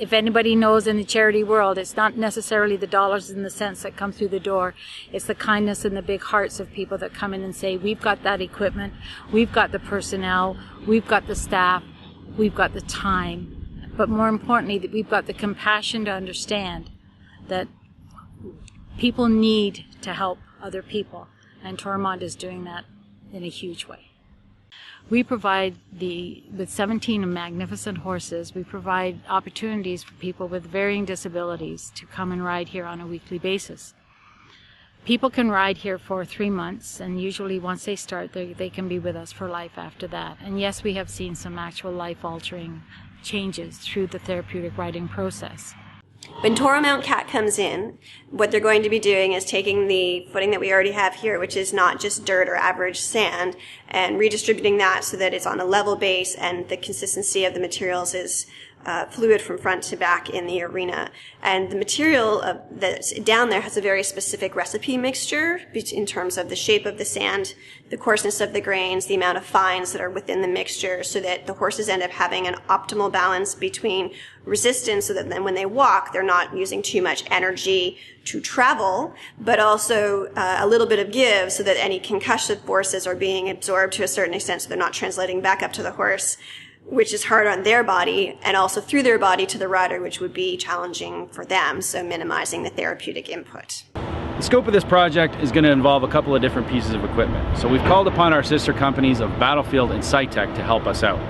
if anybody knows in the charity world, it's not necessarily the dollars and the cents that come through the door. It's the kindness and the big hearts of people that come in and say, we've got that equipment, we've got the personnel, we've got the staff, we've got the time, but more importantly, that we've got the compassion to understand that people need to help other people, and Toromont is doing that in a huge way. We provide with 17 magnificent horses, we provide opportunities for people with varying disabilities to come and ride here on a weekly basis. People can ride here for 3 months, and usually once they start, they can be with us for life after that. And yes, we have seen some actual life-altering changes through the therapeutic riding process. When Toromont Cat comes in, what they're going to be doing is taking the footing that we already have here, which is not just dirt or average sand, and redistributing that so that it's on a level base and the consistency of the materials is fluid from front to back in the arena. And the material that's down there has a very specific recipe mixture in terms of the shape of the sand, the coarseness of the grains, the amount of fines that are within the mixture, so that the horses end up having an optimal balance between resistance, so that then when they walk, they're not using too much energy to travel, but also a little bit of give so that any concussive forces are being absorbed to a certain extent, so they're not translating back up to the horse, which is hard on their body, and also through their body to the rider, which would be challenging for them, so minimizing the therapeutic input. The scope of this project is going to involve a couple of different pieces of equipment. So we've called upon our sister companies of Battlefield and Cytec to help us out.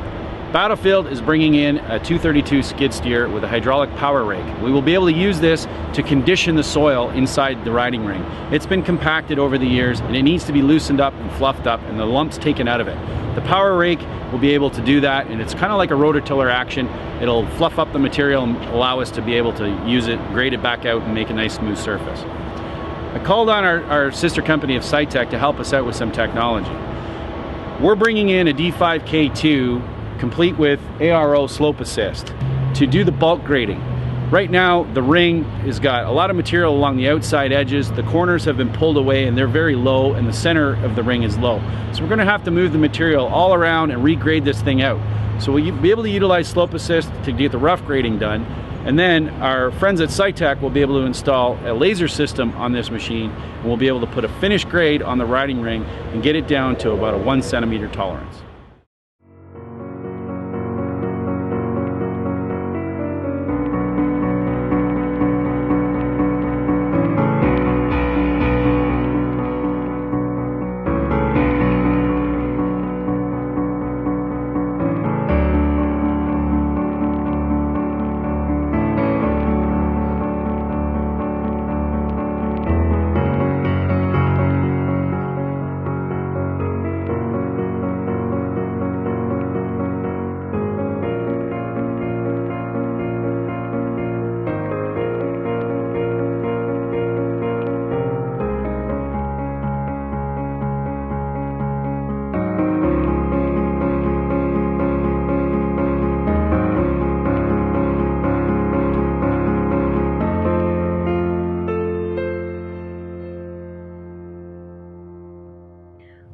Battlefield is bringing in a 232 skid steer with a hydraulic power rake. We will be able to use this to condition the soil inside the riding ring. It's been compacted over the years, and it needs to be loosened up and fluffed up and the lumps taken out of it. The power rake will be able to do that, and it's kind of like a rototiller action. It'll fluff up the material and allow us to be able to use it, grade it back out, and make a nice smooth surface. I called on our sister company of Cytec to help us out with some technology. We're bringing in a D5K2 complete with ARO slope assist to do the bulk grading. Right now the ring has got a lot of material along the outside edges, the corners have been pulled away and they're very low, and the center of the ring is low. So we're going to have to move the material all around and regrade this thing out. So we'll be able to utilize slope assist to get the rough grading done, and then our friends at Cytec will be able to install a laser system on this machine, and we'll be able to put a finished grade on the riding ring and get it down to about a 1 centimeter tolerance.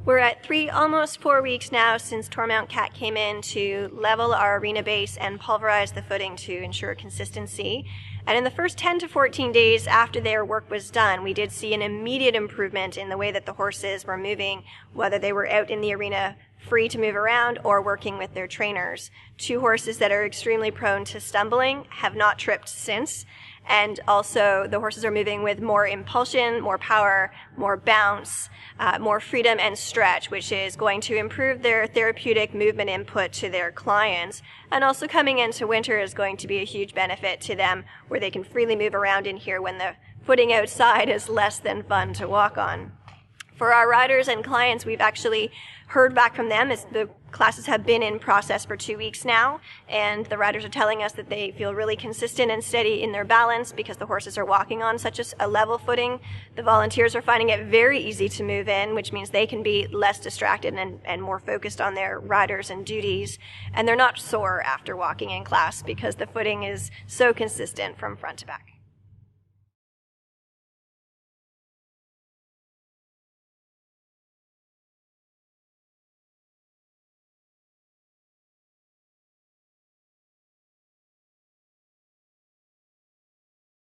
We're at almost 4 weeks now since Toromont Cat came in to level our arena base and pulverize the footing to ensure consistency. And in the first 10 to 14 days after their work was done, we did see an immediate improvement in the way that the horses were moving, whether they were out in the arena free to move around or working with their trainers. 2 horses that are extremely prone to stumbling have not tripped since. And also the horses are moving with more impulsion, more power, more bounce, more freedom and stretch, which is going to improve their therapeutic movement input to their clients. And also coming into winter is going to be a huge benefit to them, where they can freely move around in here when the footing outside is less than fun to walk on. For our riders and clients, we've actually heard back from them as the classes have been in process for 2 weeks now, and the riders are telling us that they feel really consistent and steady in their balance because the horses are walking on such a level footing. The volunteers are finding it very easy to move in, which means they can be less distracted and more focused on their riders and duties, and they're not sore after walking in class because the footing is so consistent from front to back.